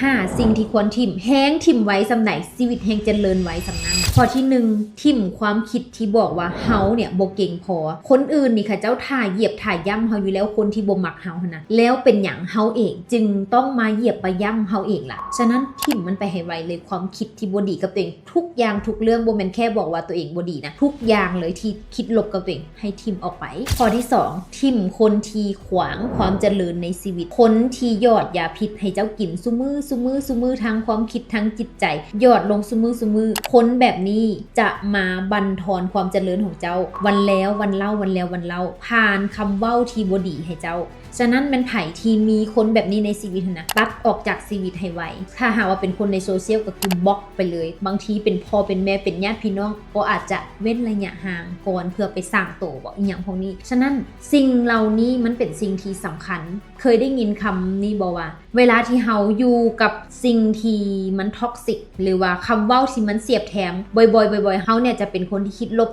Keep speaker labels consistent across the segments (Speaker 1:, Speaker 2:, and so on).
Speaker 1: 5สิ่งที่ควรทิ่มแห้งทิ่มไว้สำไหนชีวิตแห่งเจริญไว้สำนั้นข้อที่1ทิ่มความคิดที่บอกว่าเฮาเนี่ยบ่เก่งพอคนอื่นนี่ค่ะเจ้าถ่ายเหยียบถ่ายย่ำเฮาอยู่แล้วคนที่บ่มักเฮานะแล้วเป็นหยังเฮาเองจึงต้องมาเหยียบไปย่ำเฮาเองล่ะฉะนั้นทิ่มมันไปให้ไวเลยความคิดที่บ่ดีกับตัวเองทุกอย่างทุกเรื่องบ่แม่นแค่บอกว่าตัวเองบ่ดีนะทุกอย่างเลยที่คิดลบกับตัวเองให้ทิ่มออกไปข้อที่2ทิ่มคนที่ขวางความเจริญในชีวิตคนที่ยอดยาพิษให้เจ้ากินซุมือทางความคิดทางจิตใจยอดลงซุมือคนแบบนี้จะมาบั่นทอนความเจริญของเจ้าวันแล้ววันเล่าผ่านคำเว้าที่บ่ดีให้เจ้าฉะนั้นมันไผ่ที่มีคนแบบนี้ในชีวิตนะตัดออกจากชีวิตให้ไวถ้าหากว่าเป็นคนในโซเชียลก็คือบล็อกไปเลยบางทีเป็นพ่อเป็นแม่เป็นญาติพี่น้องก็อาจจะเว้นระยะห่างก่อนเพื่อไปสร้างโตบอกอีหยังพวกนี้ฉะนั้นสิ่งเหล่านี้มันเป็นสิ่งที่สำคัญเคยได้ยินคำนี้บอกว่าเวลาที่เฮาอยู่กับสิ่งที่มันท็อกซิกหรือว่าคำเว้าที่มันเสียบแถมบ่อยๆเฮาเนี่ยจะเป็นคนที่คิดลบ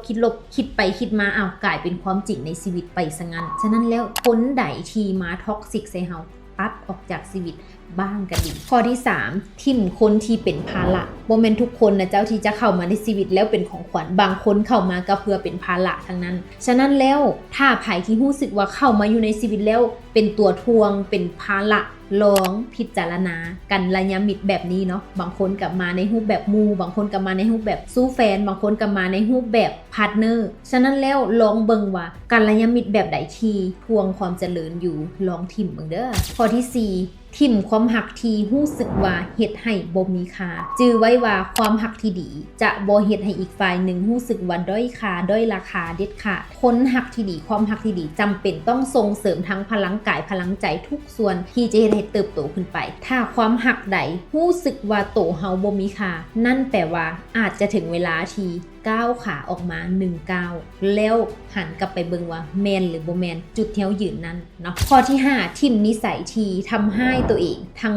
Speaker 1: คิดไปคิดมาอ้าวกลายเป็นความจริงในชีวิตไปซะงั้นฉะนั้นแล้วคนใดที่มาท็อกซิกใส่เฮาตัดออกจากชีวิตบ้างก็ดีข้อที่3ทิ่มคนที่เป็นภาระบ่แม่นทุกคนนะเจ้าที่จะเข้ามาในชีวิตแล้วเป็นของขวัญบางคนเข้ามาก็เพื่อเป็นภาระทั้งนั้นฉะนั้นแล้วถ้าไผที่รู้สึกว่าเข้ามาอยู่ในชีวิตแล้วเป็นตัวทวงเป็นภาระลองพิจารณากันระยะมิตรแบบนี้เนาะบางคนกลับมาในรูปแบบมูบางคนกลับมาในรูปแบบสู้แฟนบางคนกลับมาในรูปแบบพาร์ทเนอร์ฉะนั้นแล้วลองเบิ่งว่าการระยะมิตรแบบใดที่ทวงความเจริญอยู่ลองทิ่มเบิ่งเด้อข้อที่4ทิ่มความหักที่รู้สึกว่าเฮ็ดให้บ่มีค่าจื้อไว้ว่าความหักที่ดีจะบ่เฮ็ดให้อีกฝ่ายหนึ่งรู้สึกว่าด้อยค่าด้อยราคาเด็ดขาดคนหักที่ดีความหักที่ดีจำเป็นต้องส่งเสริมทั้งพลังกายพลังใจทุกส่วนที่จะเฮ็ดให้เติบโตขึ้นไปถ้าความหักใดรู้สึกว่าโตเฮาบ่มีค่านั่นแปลว่าอาจจะถึงเวลาที่ก้าวขาออกมา1ก้าวแล้วหันกลับไปเบิ่งว่าแมนหรือบ่แมนจุดที่เฮายืนนั้นเนาะข้อที่5ทิ่มนิสัยที่ทำให้ตัวเองทั้ง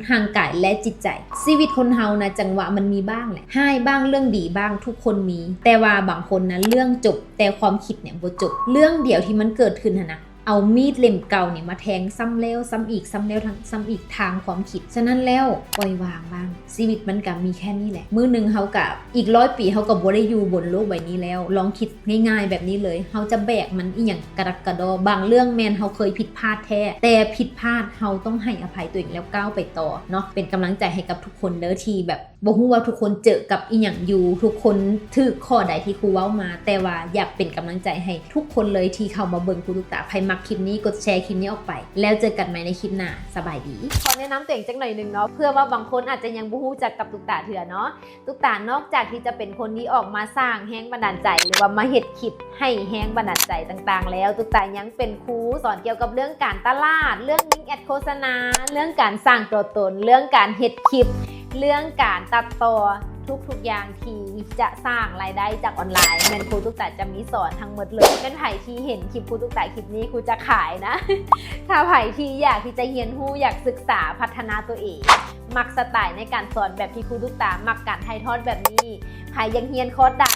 Speaker 1: ทางกายและจิตใจชีวิตคนเฮานะจังหวะมันมีบ้างแหละให้บ้างเรื่องดีบ้างทุกคนมีแต่ว่าบางคนนะเรื่องจบแต่ความคิดเนี่ยบ่จบเรื่องเดียวที่มันเกิดขึ้นนะเอามีดเล่มเก่าเนี่ยมาแทงซ้ำแล้วซ้ำอีกซ้ำแล้วซ้ำอีกทางความคิดฉะนั้นแล้วปล่อยวางบ้างชีวิตมันก็มีแค่นี้แหละมื้อนึงเฮากับอีก100 ปีเฮาก็บ่ได้อยู่บนโลกใบนี้แล้วลองคิดง่ายๆแบบนี้เลยเฮาจะแบกมันอีหยังกระดักกระดอบางเรื่องแม่นเฮาเคยผิดพลาดแท้แต่ผิดพลาดเฮาต้องให้อภัยตัวเองแล้วก้าวไปต่อเนาะเป็นกำลังใจให้กับทุกคนเด้อที่แบบบ่ฮู้ว่าทุกคนเจอกับอีหยังอยู่ทุกคนถึกข้อใดที่ครูเว้ามาแต่ว่าอยากเป็นกำลังใจให้ทุกคนเลยที่เข้ามาเบิ่งครูตุ๊กตาใครมักคลิปนี้กดแชร์คลิปนี้ออกไปแล้วเจอกันใหม่ในคลิปหน้าสบายดีขอแนะนำตัวเองจักหน่อยนึงเนาะเพื่อว่าบางคนอาจจะยังบ่ฮู้จักกับตุ๊กตาเถื่อเนาะตุ๊กตานอกจากที่จะเป็นคนที่ออกมาสร้างแรงบันดาลใจหรือว่ามาเฮ็ดคลิปให้แรงบันดาลใจต่างๆแล้วตุ๊กตายังเป็นครูสอนเกี่ยวกับเรื่องการตลาดเรื่องลิงก์แอดโฆษณาเรื่องการสร้างตัวตนเรื่องการเฮ็ดคลิปเรื่องการตัดต่อทุกอย่างที่จะสร้างรายได้จากออนไลน์แมนครูตุ๊กตาจะมีสอนทั้งหมดเลยเป็นไผ่ที่เห็นคลิปครูตุ๊กตาคลิปนี้ครูจะขายนะ ถ้าไผ่ที่อยากที่จะเรียนรู้อยากศึกษาพัฒนาตัวเองมักสไตล์ในการสอนแบบที่ครูตุ๊กตามักการถ่ายทอดแบบนี้ไผ่ยังเรียนคอร์สใด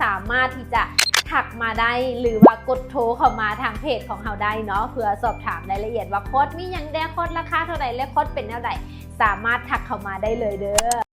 Speaker 1: สามารถที่จะทักมาได้หรือว่ากดโทรเข้ามาทางเพจของเราได้เนาะเพื่อสอบถามรายละเอียดว่าคอร์สมีอย่างใดคอร์สราคาเท่าไหร่และคอร์สเป็นแนวใดสามารถทักเข้ามาได้เลยเด้อ